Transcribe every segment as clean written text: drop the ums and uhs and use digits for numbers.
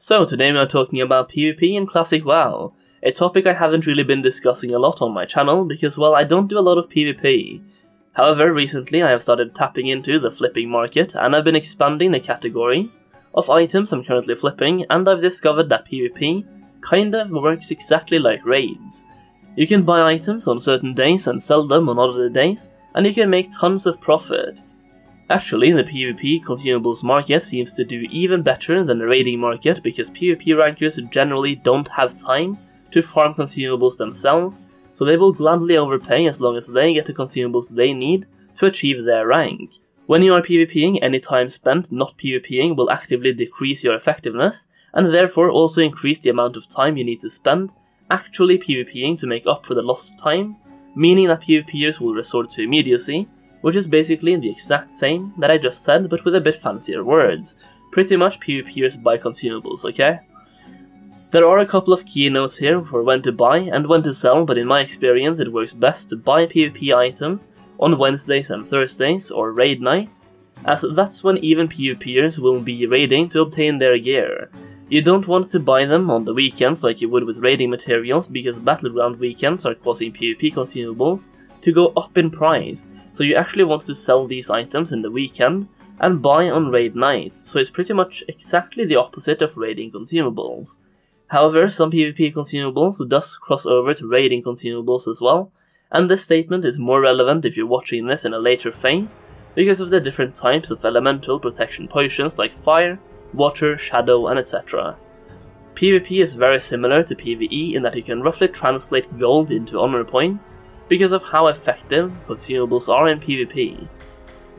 So today we are talking about PvP in Classic WoW, a topic I haven't really been discussing a lot on my channel because, well, I don't do a lot of PvP. However, recently I have started tapping into the flipping market and I've been expanding the categories of items I'm currently flipping, and I've discovered that PvP kinda works exactly like raids. You can buy items on certain days and sell them on other days, and you can make tons of profit. Actually, the PvP Consumables market seems to do even better than the raiding market because PvP rankers generally don't have time to farm consumables themselves, so they will gladly overpay as long as they get the consumables they need to achieve their rank. When you are PvPing, any time spent not PvPing will actively decrease your effectiveness, and therefore also increase the amount of time you need to spend actually PvPing to make up for the lost time, meaning that PvPers will resort to immediacy, which is basically the exact same that I just said but with a bit fancier words. Pretty much PvPers buy consumables, okay? There are a couple of key notes here for when to buy and when to sell, but in my experience it works best to buy PvP items on Wednesdays and Thursdays or raid nights, as that's when even PvPers will be raiding to obtain their gear. You don't want to buy them on the weekends like you would with raiding materials because battleground weekends are causing PvP consumables to go up in price, so you actually want to sell these items in the weekend and buy on raid nights, so it's pretty much exactly the opposite of raiding consumables. However, some PvP consumables does cross over to raiding consumables as well, and this statement is more relevant if you're watching this in a later phase because of the different types of elemental protection potions like fire, water, shadow, and etc. PvP is very similar to PvE in that you can roughly translate gold into honor points because of how effective consumables are in PvP.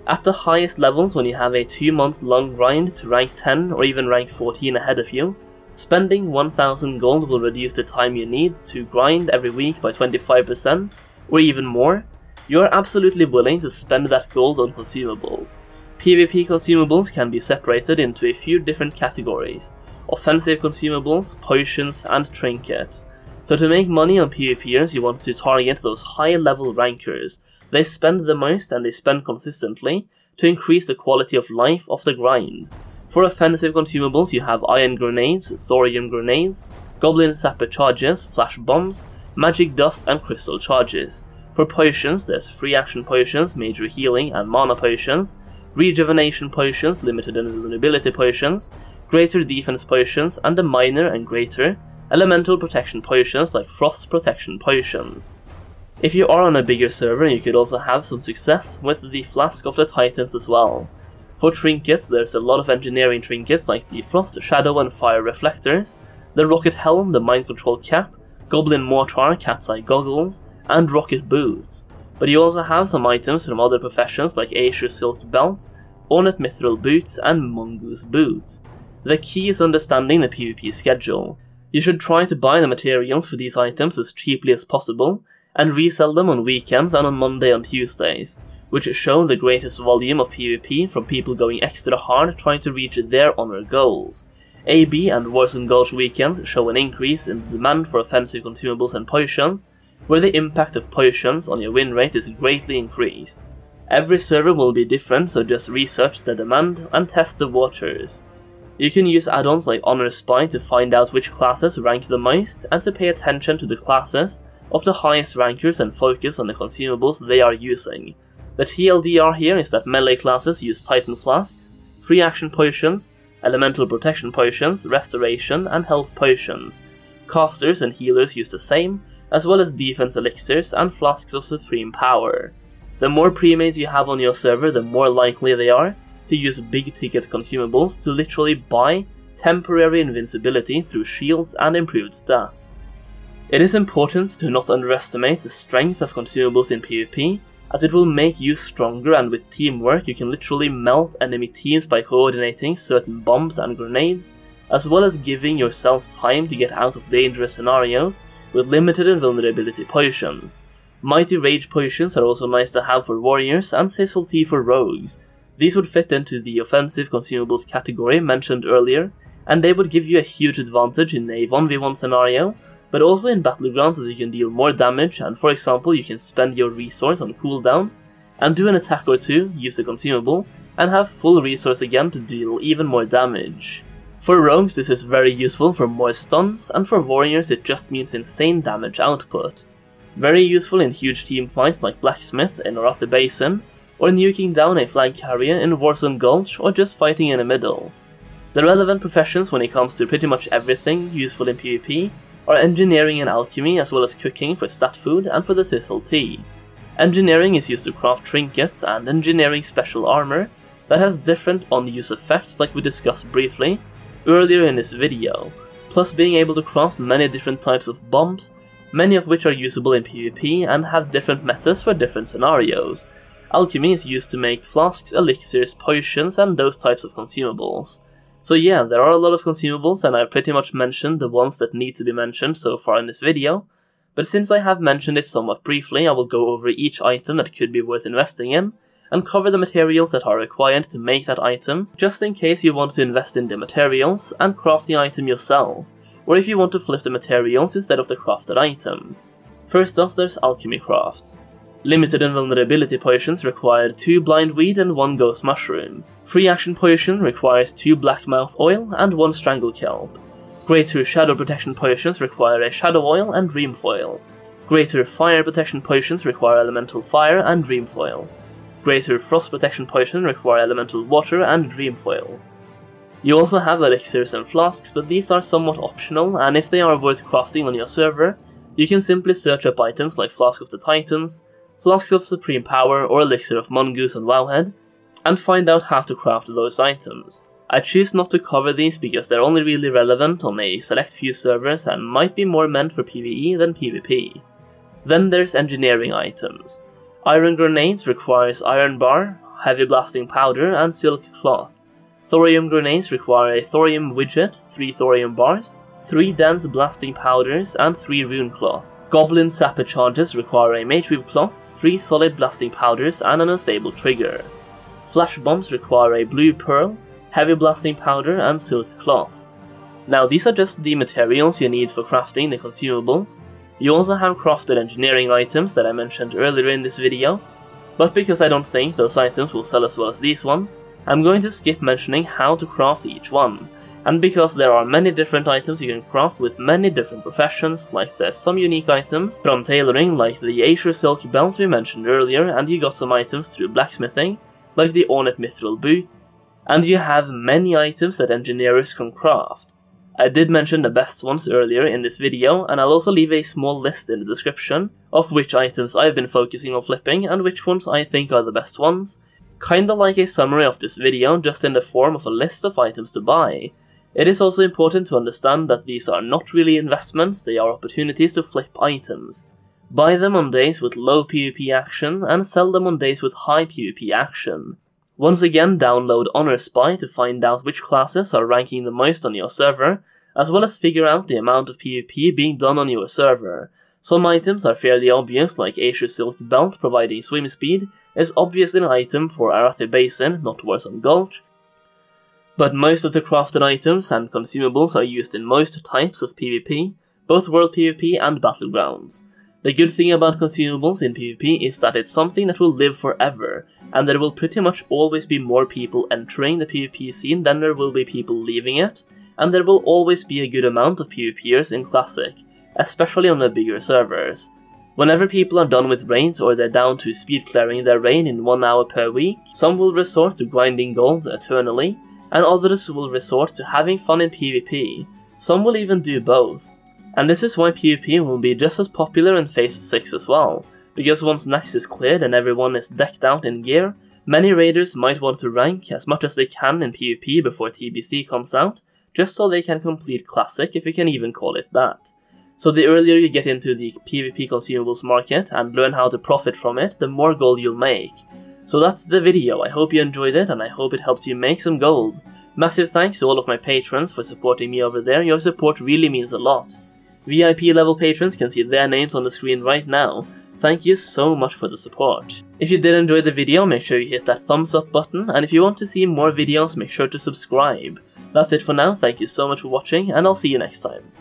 At the highest levels, when you have a 2 month long grind to rank 10 or even rank 14 ahead of you, spending 1000 gold will reduce the time you need to grind every week by 25% or even more. You are absolutely willing to spend that gold on consumables. PvP consumables can be separated into a few different categories: offensive consumables, potions, and trinkets. So to make money on PvPers, you want to target those high level rankers. They spend the most and they spend consistently to increase the quality of life of the grind. For offensive consumables you have iron grenades, thorium grenades, goblin sapper charges, flash bombs, magic dust, and crystal charges. For potions there's free action potions, major healing and mana potions, rejuvenation potions, limited invulnerability potions, greater defense potions, and the minor and greater elemental protection potions like frost protection potions. If you are on a bigger server, you could also have some success with the Flask of the Titans as well. For trinkets, there's a lot of engineering trinkets like the frost, shadow, and fire reflectors, the rocket helm, the mind control cap, goblin mortar, Gatseye Goggles, and rocket boots. But you also have some items from other professions like Azure silk belts, Ornate Mithril boots, and mongoose boots. The key is understanding the PvP schedule. You should try to buy the materials for these items as cheaply as possible, and resell them on weekends and on Monday and Tuesdays, which show the greatest volume of PvP from people going extra hard trying to reach their honor goals. AB and Warzone Gulch weekends show an increase in demand for offensive consumables and potions, where the impact of potions on your win rate is greatly increased. Every server will be different, so just research the demand and test the waters. You can use add-ons like Honor Spy to find out which classes rank the most and to pay attention to the classes of the highest rankers and focus on the consumables they are using. The TLDR here is that melee classes use Titan Flasks, free action potions, elemental protection potions, restoration, and health potions. Casters and healers use the same, as well as defense elixirs and flasks of supreme power. The more pre-mades you have on your server, the more likely they are to use big ticket consumables to literally buy temporary invincibility through shields and improved stats. It is important to not underestimate the strength of consumables in PvP, as it will make you stronger, and with teamwork you can literally melt enemy teams by coordinating certain bombs and grenades, as well as giving yourself time to get out of dangerous scenarios with limited invulnerability potions. Mighty Rage potions are also nice to have for warriors, and Thistle Tea for rogues. These would fit into the offensive consumables category mentioned earlier, and they would give you a huge advantage in a 1v1 scenario, but also in battlegrounds as you can deal more damage, and for example you can spend your resource on cooldowns and do an attack or two, use the consumable, and have full resource again to deal even more damage. For rogues this is very useful for more stuns, and for warriors it just means insane damage output. Very useful in huge team fights like Blacksmith in Arathe Basin, or nuking down a flag carrier in Warzone Gulch, or just fighting in the middle. The relevant professions when it comes to pretty much everything useful in PvP are engineering and alchemy, as well as cooking for stat food and for the Thistle Tea. Engineering is used to craft trinkets and engineering special armor that has different on-use effects like we discussed briefly earlier in this video, plus being able to craft many different types of bombs, many of which are usable in PvP and have different metas for different scenarios. Alchemy is used to make flasks, elixirs, potions and those types of consumables. So yeah, there are a lot of consumables and I've pretty much mentioned the ones that need to be mentioned so far in this video, but since I have mentioned it somewhat briefly, I will go over each item that could be worth investing in, and cover the materials that are required to make that item, just in case you want to invest in the materials and craft the item yourself, or if you want to flip the materials instead of the crafted item. First off, there's Alchemy Crafts. Limited invulnerability potions require 2 blindweed and 1 ghost mushroom. Free action potion requires 2 blackmouth oil and 1 strangle kelp. Greater shadow protection potions require a shadow oil and dream foil. Greater fire protection potions require elemental fire and dream foil. Greater frost protection potion require elemental water and dream foil. You also have elixirs and flasks, but these are somewhat optional, and if they are worth crafting on your server, you can simply search up items like Flask of the Titans, Flask of Supreme Power or Elixir of Mongoose on Wowhead, and find out how to craft those items. I choose not to cover these because they're only really relevant on a select few servers and might be more meant for PvE than PvP. Then there's engineering items. Iron Grenades requires iron bar, heavy blasting powder and silk cloth. Thorium Grenades require a thorium widget, 3 thorium bars, 3 dense blasting powders and 3 rune cloth. Goblin Sapper charges require a mageweave cloth, 3 solid blasting powders and an unstable trigger. Flash bombs require a blue pearl, heavy blasting powder and silk cloth. Now these are just the materials you need for crafting the consumables. You also have crafted engineering items that I mentioned earlier in this video, but because I don't think those items will sell as well as these ones, I'm going to skip mentioning how to craft each one. And because there are many different items you can craft with many different professions, like there's some unique items from tailoring like the Azure silk belt we mentioned earlier, and you got some items through blacksmithing, like the Ornate Mithril boot, and you have many items that engineers can craft. I did mention the best ones earlier in this video, and I'll also leave a small list in the description of which items I've been focusing on flipping and which ones I think are the best ones, kinda like a summary of this video just in the form of a list of items to buy. It is also important to understand that these are not really investments, they are opportunities to flip items. Buy them on days with low PvP action and sell them on days with high PvP action. Once again, download Honor Spy to find out which classes are ranking the most on your server, as well as figure out the amount of PvP being done on your server. Some items are fairly obvious, like Azure Silk Belt providing swim speed is obviously an item for Arathe Basin, not Warzone Gulch, but most of the crafted items and consumables are used in most types of PvP, both World PvP and Battlegrounds. The good thing about consumables in PvP is that it's something that will live forever, and there will pretty much always be more people entering the PvP scene than there will be people leaving it, and there will always be a good amount of PvPers in Classic, especially on the bigger servers. Whenever people are done with raids or they're down to speed clearing their raid in 1 hour per week, some will resort to grinding gold eternally, and others will resort to having fun in PvP. Some will even do both. And this is why PvP will be just as popular in Phase 6 as well, because once Next is cleared and everyone is decked out in gear, many raiders might want to rank as much as they can in PvP before TBC comes out, just so they can complete Classic, if you can even call it that. So the earlier you get into the PvP consumables market and learn how to profit from it, the more gold you'll make. So that's the video. I hope you enjoyed it and I hope it helps you make some gold. Massive thanks to all of my patrons for supporting me over there, your support really means a lot. VIP level patrons can see their names on the screen right now. Thank you so much for the support. If you did enjoy the video, make sure you hit that thumbs up button, and if you want to see more videos, make sure to subscribe. That's it for now, thank you so much for watching, and I'll see you next time.